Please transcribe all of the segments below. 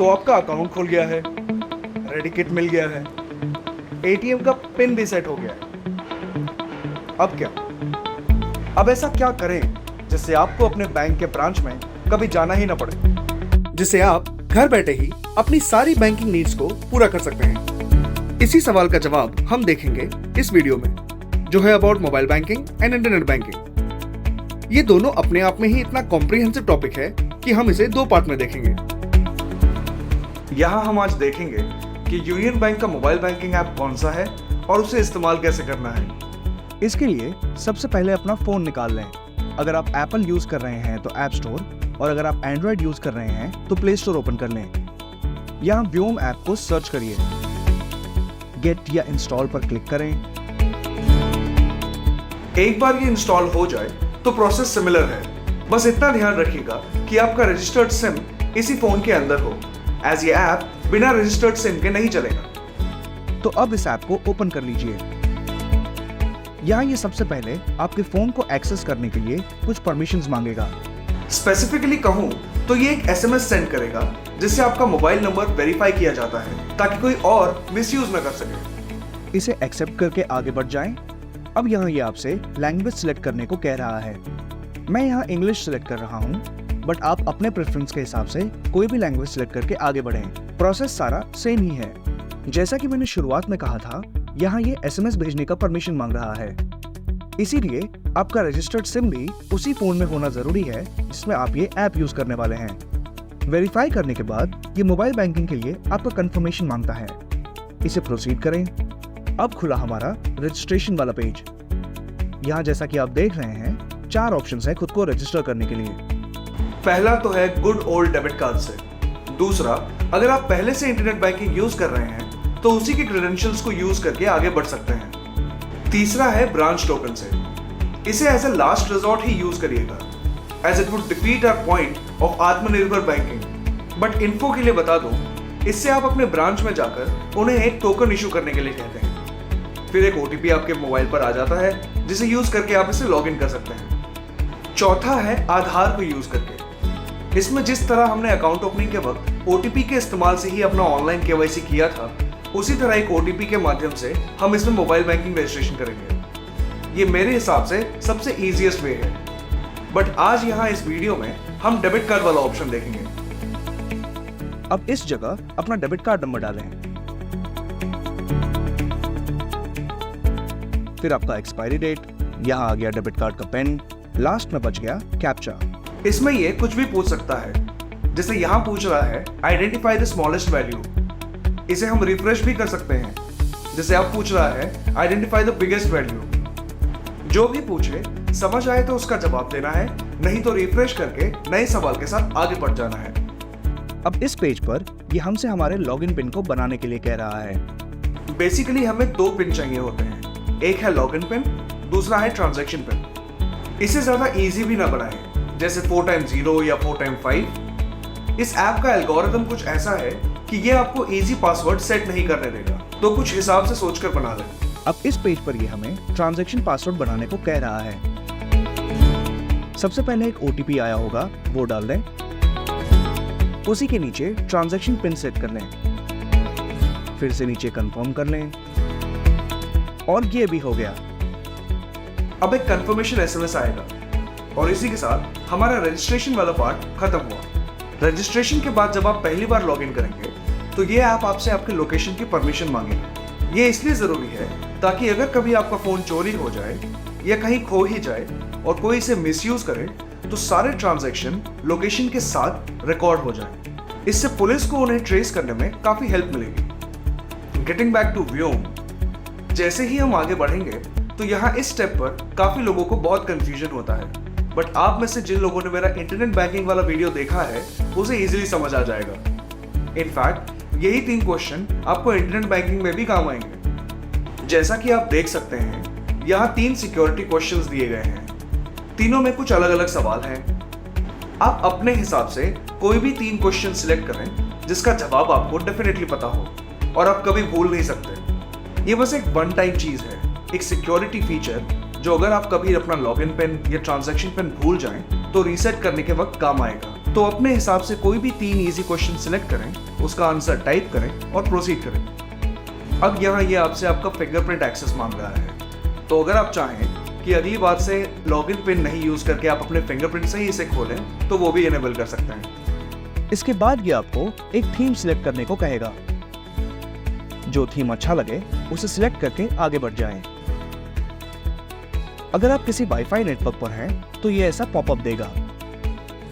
तो आपका अकाउंट खुल गया है, रेडी किट मिल गया है, एटीएम का पिन भी सेट हो गया है। अब क्या? अब ऐसा क्या करें जिससे आपको अपने बैंक के ब्रांच में कभी जाना ही ना पड़े, जिससे आप घर बैठे ही अपनी सारी बैंकिंग नीड्स को पूरा कर सकते हैं? इसी सवाल का जवाब हम देखेंगे इस वीडियो में, जो है about mobile banking and internet banking. ये दोनों अपने आप में ही इतना कॉम्प्रिहेंसिव टॉपिक है कि हम इसे 2 पार्ट में देखेंगे। यहाँ हम आज देखेंगे कि यूनियन बैंक का मोबाइल बैंकिंग ऐप कौन सा है और उसे इस्तेमाल कैसे करना है। इसके लिए सबसे पहले अपना फोन निकाल लें। अगर आप एप्पल यूज कर रहे हैं तो ऐप स्टोर, और अगर आप एंड्रॉइड यूज कर रहे हैं तो प्ले स्टोर ओपन कर लें। यहाँ व्योम ऐप को सर्च करिए, गेट या इंस्टॉल पर क्लिक करें। एक बार ये इंस्टॉल हो जाए तो प्रोसेस सिमिलर है, बस इतना ध्यान रखिएगा कि आपका रजिस्टर्ड सिम इसी फोन के अंदर हो, एज ये ऐप बिना रजिस्टर्ड सिम के नहीं चलेगा। तो अब इस ऐप को ओपन कर लीजिए। यहाँ ये सबसे पहले आपके फोन को एक्सेस करने के लिए कुछ परमिशंस मांगेगा। स्पेसिफिकली कहूँ तो ये एक एसएमएस सेंड करेगा जिससे आपका मोबाइल नंबर वेरीफाई किया जाता है ताकि कोई और मिसयूज न कर सके। इसे एक्सेप्ट करके आगे बढ़ जाएं। अब यहाँ ये आपसे लैंग्वेज सिलेक्ट करने को कह रहा है। मैं यहाँ इंग्लिश सिलेक्ट कर रहा हूँ, बट आप अपने प्रेफरेंस के हिसाब से कोई भी लैंग्वेज सिलेक्ट करके आगे बढ़ें। प्रोसेस सारा सेम ही है। जैसा कि मैंने शुरुआत में कहा था, यहाँ ये एसएमएस भेजने का परमिशन मांग रहा है। इसीलिए आपका रजिस्टर्ड सिम भी उसी फोन में होना जरूरी है जिसमें आप ये ऐप यूज करने वाले हैं। वेरीफाई करने के बाद ये मोबाइल बैंकिंग के लिए आपका कंफर्मेशन मांगता है। इसे प्रोसीड करें। अब खुला हमारा रजिस्ट्रेशन वाला पेज। यहाँ जैसा कि आप देख रहे हैं 4 ऑप्शंस हैं खुद को रजिस्टर करने के लिए। पहला तो है गुड ओल्ड डेबिट कार्ड से। दूसरा, अगर आप पहले से इंटरनेट बैंकिंग यूज कर रहे हैं तो उसी के क्रेडेंशियल्स को यूज करके आगे बढ़ सकते हैं। तीसरा है ब्रांच टोकन से। इसे एज ए लास्ट रिजॉर्ट ही यूज करिएगा, as it would defeat our point of Atmanirbhar banking. But info के लिए बता दूं, इससे आप अपने ब्रांच में जाकर उन्हें एक टोकन इशू करने के लिए कहते हैं। फिर एक ओटीपी आपके मोबाइल पर आ जाता है जिसे यूज करके आप इसे लॉग इन कर सकते हैं। चौथा है आधार को यूज करके। इसमें जिस तरह हमने अकाउंट ओपनिंग के वक्त ओटीपी के इस्तेमाल से ही अपना ऑनलाइन केवाईसी किया था, उसी तरह एक ओटीपी के माध्यम से हम इसमें मोबाइल बैंकिंग रजिस्ट्रेशन करेंगे। ये मेरे हिसाब से सबसे इजीएस्ट वे है। बट आज यहाँ इस वीडियो में हम डेबिट कार्ड वाला ऑप्शन देखेंगे। अब इस जगह अपना डेबिट कार्ड नंबर डालें, फिर आपका एक्सपायरी डेट, यहाँ आ गया डेबिट कार्ड का पिन, लास्ट में बच गया कैप्चा। इसमें ये कुछ भी पूछ सकता है, जैसे यहाँ पूछ रहा है आइडेंटिफाई द स्मॉलेस्ट वैल्यू। इसे हम रिफ्रेश भी कर सकते हैं, जैसे आप पूछ रहा है आइडेंटिफाई द बिगेस्ट वैल्यू। जो भी पूछे समझ आए तो उसका जवाब देना है, नहीं तो रिफ्रेश करके नए सवाल के साथ आगे बढ़ जाना है। अब इस पेज पर ये हमसे हमारे लॉगिन पिन को बनाने के लिए कह रहा है। बेसिकली हमें 2 पिन चाहिए होते हैं, एक है लॉगिन पिन, दूसरा है ट्रांजैक्शन पिन। इसे ज्यादा इजी भी ना बनाएं, जैसे 4x0 या 4x5। इस ऐप का एल्गोरिथम कुछ ऐसा है कि ये आपको इजी पासवर्ड सेट नहीं करने देगा, तो कुछ हिसाब से सोचकर बना लें। अब इस पेज पर ये हमें ट्रांजैक्शन पासवर्ड बनाने को कह रहा है। सबसे पहले एक ओटीपी आया होगा, वो डाल दें। उसी के नीचे ट्रांजैक्शन पिन सेट कर लें, फिर से नीचे कंफर्म कर लें, और ये भी हो गया। अब एक कंफर्मेशन एसएमएस आएगा और इसी के साथ हमारा रजिस्ट्रेशन वाला पार्ट खत्म हुआ। रजिस्ट्रेशन के बाद जब आप पहली बार लॉगिन करेंगे तो ये ऐप आपसे आपके लोकेशन की परमिशन मांगेगा। ये इसलिए जरूरी है ताकि अगर कभी आपका फोन चोरी हो जाए या कहीं खो ही जाए और कोई इसे मिसयूज करे तो सारे ट्रांजैक्शन लोकेशन के साथ रिकॉर्ड हो जाए। इससे पुलिस को उन्हें ट्रेस करने में काफी हेल्प मिलेगी। गेटिंग बैक टू व्योम, जैसे ही हम आगे बढ़ेंगे तो यहाँ इस स्टेप पर काफी लोगों को बहुत कंफ्यूजन होता है, बट आप में से जिन लोगों ने मेरा इंटरनेट बैंकिंग वाला वीडियो देखा है उसे इजीली समझ आ जाएगा। इनफैक्ट यही 3 क्वेश्चन आपको इंटरनेट बैंकिंग में भी काम आएंगे। जैसा कि आप देख सकते हैं, यहाँ 3 सिक्योरिटी क्वेश्चंस दिए गए हैं। तीनों में कुछ अलग अलग सवाल हैं। आप अपने हिसाब से कोई भी 3 क्वेश्चन सिलेक्ट करें जिसका जवाब आपको डेफिनेटली पता हो और आप कभी भूल नहीं सकते। ये बस एक वन टाइम चीज है, एक सिक्योरिटी फीचर जो अगर आप कभी अपना लॉगिन पिन या ट्रांजैक्शन पिन भूल जाएं तो रीसेट करने के वक्त काम आएगा। तो अपने हिसाब से कोई भी 3 इजी क्वेश्चन सिलेक्ट करें, उसका आंसर टाइप करें और प्रोसीड करें। अब यहाँ ये आपसे आपका फिंगरप्रिंट एक्सेस मांग रहा है, तो अगर आप चाहें कि अगली बार से लॉगिन पिन नहीं यूज करके आप अपने फिंगरप्रिंट से ही इसे खोलें, तो वो भी इनेबल कर सकते हैं। इसके बाद ये आपको एक थीम सिलेक्ट करने को कहेगा। जो थीम अच्छा लगे उसे सिलेक्ट करके आगे बढ़ जाएं। अगर आप किसी वाईफाई नेटवर्क पर हैं तो ये ऐसा पॉपअप देगा,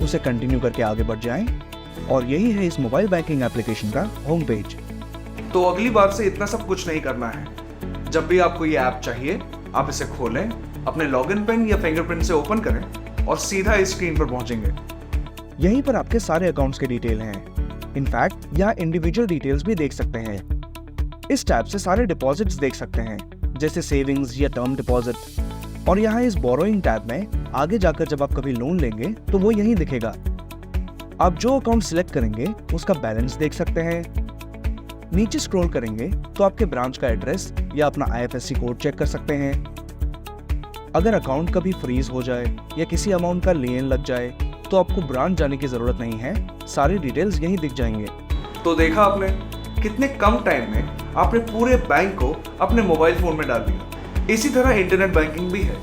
उसे कंटिन्यू करके आगे बढ़ जाएं और यही है इस मोबाइल बैंकिंग एप्लीकेशन का होम पेज। तो अगली बार से इतना सब कुछ नहीं करना है। जब भी आपको ये ऐप चाहिए आप इसे खोलें, अपने लॉगिन पिन या फिंगरप्रिंट से ओपन करें और सीधा इस स्क्रीन पर पहुंचेंगे। यहीं पर आपके सारे अकाउंट्स के डिटेल हैं। इनफैक्ट यहाँ इंडिविजुअल डिटेल्स भी देख सकते हैं। इस टैब से सारे डिपॉजिट्स देख सकते हैं, जैसे सेविंग्स या टर्म डिपॉजिट। और यहाँ इस बोरोइंग टैब में आगे जाकर जब आप कभी लोन लेंगे तो वो यहीं दिखेगा। आप जो अकाउंट सिलेक्ट करेंगे उसका बैलेंस देख सकते हैं। नीचे स्क्रॉल करेंगे तो आपके ब्रांच का एड्रेस या अपना IFSC कोड चेक कर सकते हैं। अगर अकाउंट कभी फ्रीज हो जाए या किसी अमाउंट का लेन लग जाए तो आपको ब्रांच जाने की जरूरत नहीं है, सारी डिटेल्स यहीं दिख जाएंगे। तो देखा आपने कितने कम टाइम में आपने पूरे बैंक को अपने मोबाइल फोन में डाल दिया। इसी तरह इंटरनेट बैंकिंग भी है।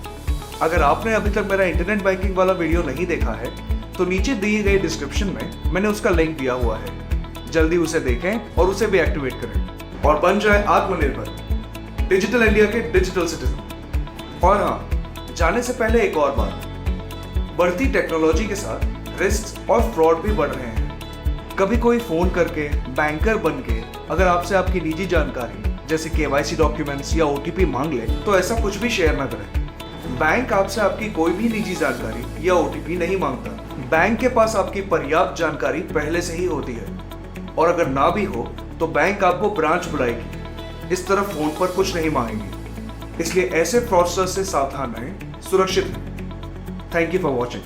अगर आपने अभी तक मेरा इंटरनेट बैंकिंग वाला वीडियो नहीं देखा है तो नीचे दिए गए डिस्क्रिप्शन में मैंने उसका लिंक दिया हुआ है। जल्दी उसे देखें और उसे भी एक्टिवेट करें और बन जाए आत्मनिर्भर डिजिटल इंडिया के डिजिटल सिटीजन। और हाँ, जाने से पहले एक और बात, बढ़ती टेक्नोलॉजी के साथ रिस्क और फ्रॉड भी बढ़ रहे हैं। कभी कोई फोन करके बैंकर बन के अगर आपसे आपकी निजी जानकारी जैसे KYC डॉक्यूमेंट्स या OTP मांग ले तो ऐसा कुछ भी शेयर ना करें। बैंक आपसे आपकी कोई भी निजी जानकारी या OTP नहीं मांगता। बैंक के पास आपकी पर्याप्त जानकारी पहले से ही होती है और अगर ना भी हो तो बैंक आपको ब्रांच बुलाएगी। इस तरह फोन पर कुछ नहीं मांगेगी। इसलिए ऐसे फ्रॉडस्टर्स से सावधान रहें, सुरक्षित रहें। Thank you for watching.